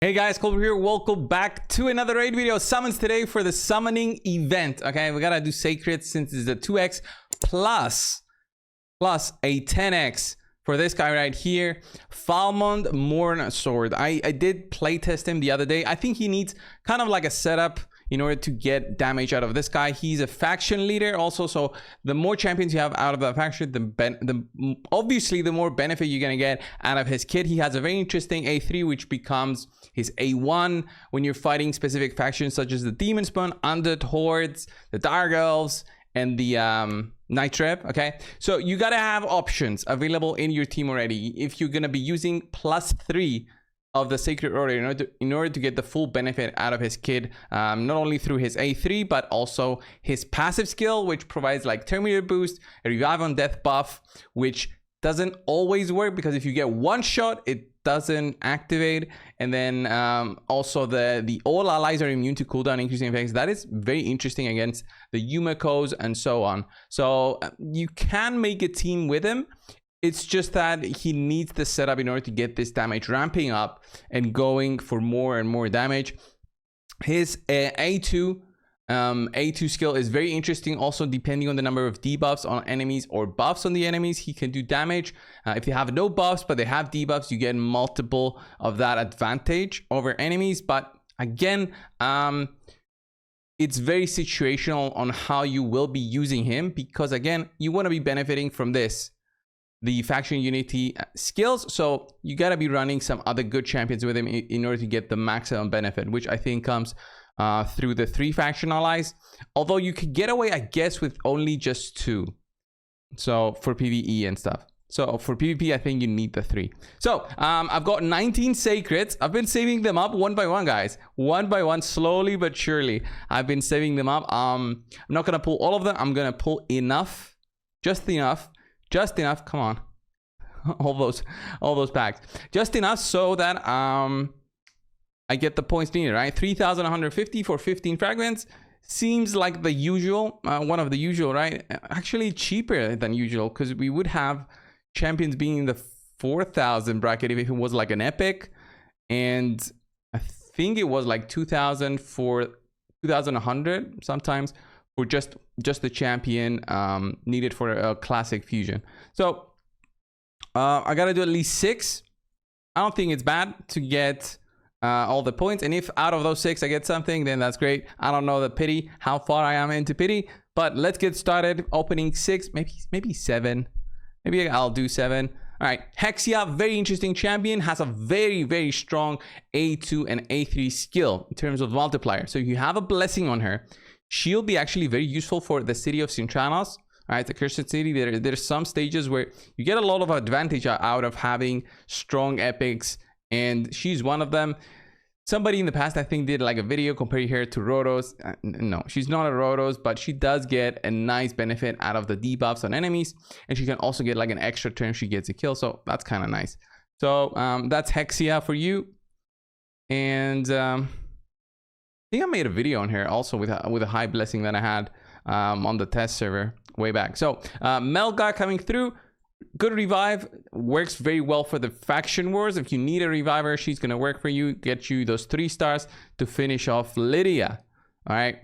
Hey guys, Coldbrew here. Welcome back to another raid video. Summons today for the summoning event. Okay, we gotta do sacred since it's a 2x plus a 10x for this guy right here. Falmond Morn Sword. I did playtest him the other day. I think he needs kind of like a setup in order to get damage out of this guy. He's a faction leader also, so the more champions you have out of that faction, obviously the more benefit you're gonna get out of his kit. He has a very interesting A3, which becomes his A1 when you're fighting specific factions such as the Demon Spawn, Undead Hordes, the Dark Elves, and the Night Trap. Okay, so you gotta have options available in your team already if you're gonna be using +3 of the Sacred Order in order to get the full benefit out of his kit, not only through his A3 but also his passive skill, which provides like Terminator boost, a revive on death buff, which doesn't always work because if you get one shot it doesn't activate, and then also the all allies are immune to cooldown increasing effects. That is very interesting against the Yumikos and so on. So you can make a team with him. It's just that he needs the setup in order to get this damage ramping up and going for more and more damage. His A2 skill is very interesting also, depending on the number of debuffs on enemies or buffs on the enemies. He can do damage. If you have no buffs but they have debuffs, you get multiple of that advantage over enemies. But again, it's very situational on how you will be using him, because again, you want to be benefiting from this, the faction unity skills, so you got to be running some other good champions with him in order to get the maximum benefit, which I think comes through the 3 faction allies, although you could get away, I guess, with only just 2, so for PvE and stuff. So for PvP, I think you need the 3. So I've got 19 sacreds. I've been saving them up one by one, guys, one by one, slowly but surely. I've been saving them up. I'm not gonna pull all of them. I'm gonna pull enough, just enough, come on, all those packs, just enough so that I get the points needed, right? 3,150 for 15 fragments seems like the usual, one of the usual, right? Actually cheaper than usual, because we would have champions being in the 4,000 bracket if it was like an epic, and I think it was like 2,000 for 2,100 sometimes for just the champion needed for a classic fusion. So I gotta do at least 6. I don't think it's bad to get all the points, and if out of those 6 I get something, then that's great. I don't know the pity, how far I am into pity, but let's get started. Opening 6, maybe 7, maybe I'll do 7. All right, Hexia, very interesting champion, has a very strong A2 and A3 skill in terms of multiplier. So if you have a blessing on her, she'll be actually very useful for the city of Sintranos. All right, the Cursed City. There's some stages where you get a lot of advantage out of having strong epics, and she's one of them. Somebody in the past, I think, did like a video comparing her to Rhodos. No, she's not a Rhodos, but she does get a nice benefit out of the debuffs on enemies, and she can also get like an extra turn she gets a kill, so that's kind of nice. So that's Hexia for you. And I think I made a video on her also with a high blessing that I had on the test server way back. So Melga coming through, good revive, works very well for the faction wars. If you need a reviver, she's gonna work for you, get you those 3 stars to finish off Lydia. All right,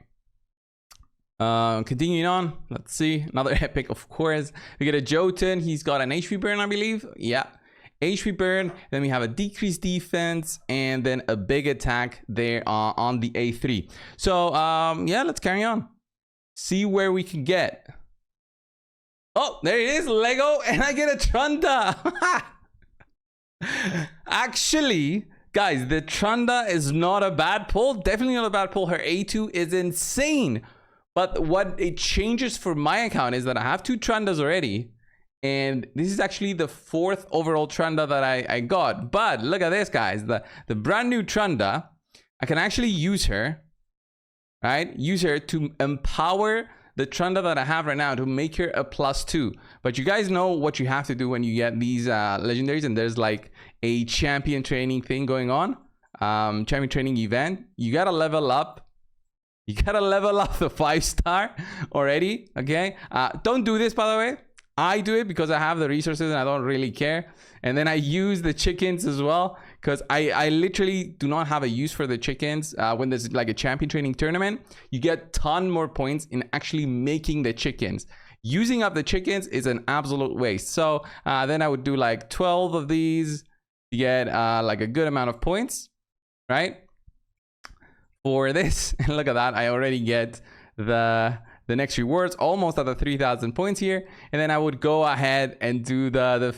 continuing on, let's see, another epic, of course. We get a Jotun. He's got an HP burn, I believe. Yeah, HP burn. Then we have a decreased defense and then a big attack there on the A3. So yeah, let's carry on, see where we can get. Oh, there it is, Lego, and I get a Trunda. Actually, guys, the Trunda is not a bad pull. Definitely not a bad pull. Her A2 is insane. But what it changes for my account is that I have 2 Trundas already, and this is actually the 4th overall Trunda that I got. But look at this, guys. The brand new Trunda, I can actually use her, right? Use her to empower the Trunda that I have right now to make her a +2. But you guys know what you have to do when you get these legendaries, and there's like a champion training thing going on, champion training event. You gotta level up. You gotta level up the 5-star already, okay? Don't do this, by the way. I do it because I have the resources and I don't really care. And then I use the chickens as well, because I literally do not have a use for the chickens. When there's like a champion training tournament, you get ton more points in actually making the chickens. Using up the chickens is an absolute waste. So then I would do like 12 of these to get like a good amount of points, right? For this, and look at that, I already get the next rewards almost at the 3,000 points here. And then I would go ahead and do the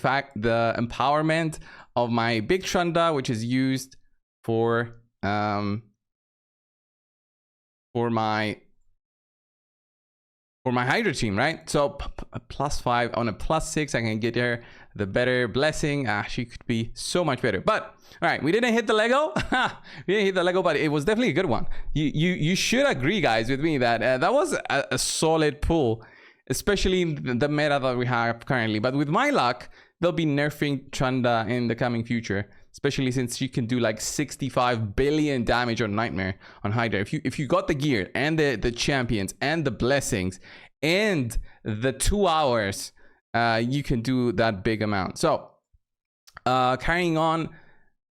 empowerment of my big Trunda, which is used for my Hydra team, right? So +5 on a +6, I can get her the better blessing. She could be so much better. But all right, we didn't hit the Lego. We didn't hit the Lego, but it was definitely a good one. You should agree, guys, with me that that was a solid pull, especially in the meta that we have currently. But with my luck, they'll be nerfing Trunda in the coming future, especially since she can do like 65 billion damage on Nightmare on Hydra. If you got the gear and the champions and the blessings and the 2 hours, you can do that big amount. So carrying on,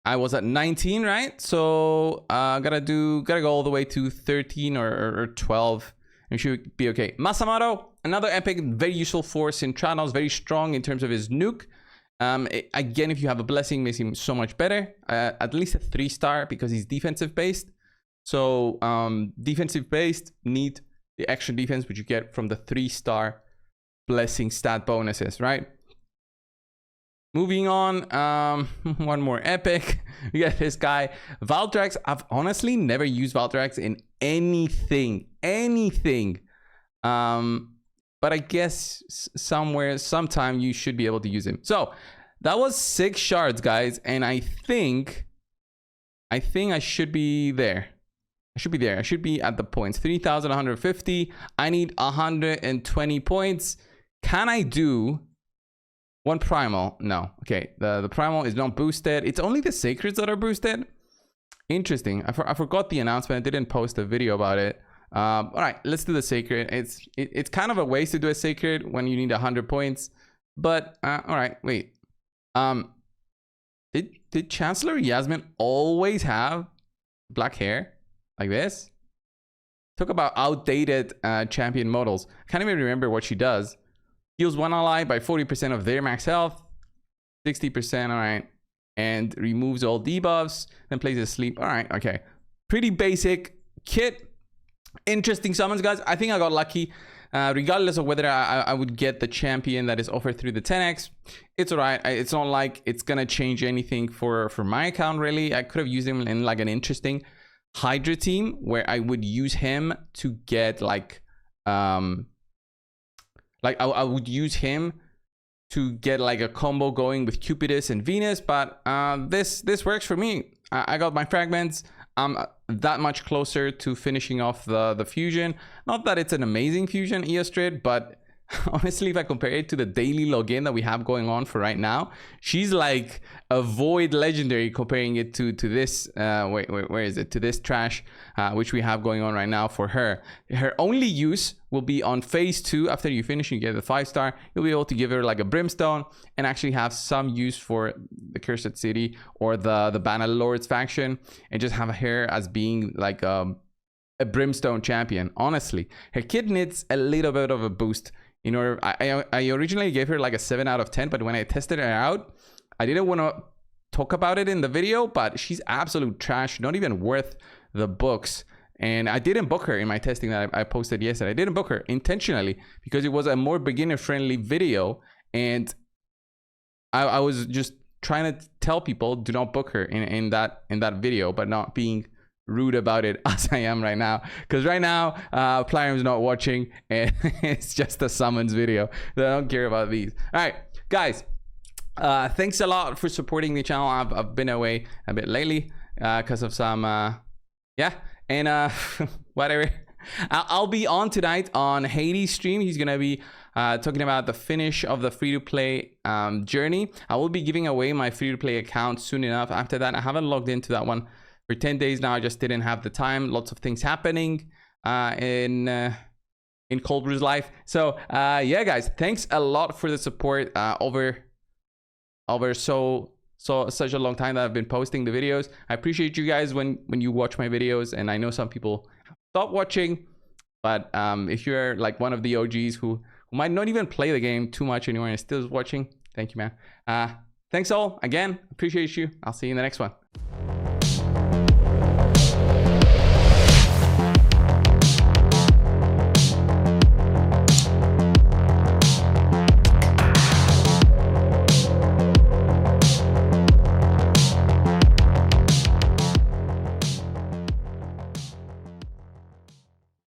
I was at 19, right? So gotta go all the way to 13 or 12. And should be okay. Masamaro, another epic, very useful force in Tranos, very strong in terms of his nuke. Again, if you have a blessing, makes him so much better. At least a 3-star because he's defensive based. So defensive based need the extra defense which you get from the 3-star blessing stat bonuses, right? Moving on, one more epic. We got this guy, Valtrax. I've honestly never used Valtrax in anything. But I guess sometime you should be able to use him. So that was 6 shards, guys, and I think I should be there. I should be at the points. 3,150. I need 120 points. Can I do one primal? No. Okay, the primal is not boosted. It's only the sacreds that are boosted. Interesting. I forgot the announcement. I didn't post a video about it. All right, let's do the sacred. It's kind of a waste to do a sacred when you need 100 points. But all right, wait. Did Chancellor Yasmin always have black hair like this? Talk about outdated champion models. I can't even remember what she does. Heals one ally by 40% of their max health, 60%. All right, and removes all debuffs. Then places sleep. All right, okay. Pretty basic kit. Interesting summons, guys. I think I got lucky. Regardless of whether I would get the champion that is offered through the 10x, it's all right. It's not like it's gonna change anything for my account, really. I could have used him in like an interesting Hydra team where I would use him to get like I would use him to get like a combo going with Cupidus and Venus. But this works for me. I got my fragments. I'm that much closer to finishing off the fusion. Not that it's an amazing fusion, Eostrid, but honestly, if I compare it to the daily login that we have going on for right now, she's like a void legendary comparing it to this where is it, to this trash which we have going on right now for her. Her only use will be on phase 2. After you finish, you get the 5-star, you'll be able to give her like a brimstone and actually have some use for the Cursed City or the Bannerlords faction, and just have her as being like a brimstone champion. Honestly, her kit needs a little bit of a boost. In order, I originally gave her like a 7 out of 10, but when I tested her out, I didn't want to talk about it in the video, but she's absolute trash, not even worth the books. And I didn't book her in my testing that I posted yesterday. I didn't book her intentionally because it was a more beginner-friendly video, and I was just trying to tell people do not book her in that video, but not being rude about it as I am right now, because right now Plarium's not watching and it's just a summons video. I don't care about these. All right, guys, thanks a lot for supporting the channel. I've been away a bit lately because of some whatever. I'll be on tonight on Hades' stream. He's gonna be talking about the finish of the free-to-play journey. I will be giving away my free-to-play account soon enough. After that, I haven't logged into that one for 10 days now. I just didn't have the time. Lots of things happening in coldbrew's life. So yeah, guys, thanks a lot for the support over so such a long time that I've been posting the videos. I appreciate you guys when you watch my videos, and I know some people stop watching, but if you're like one of the OGs who might not even play the game too much anymore and still watching, thank you, man. Thanks all again. Appreciate you. I'll see you in the next one.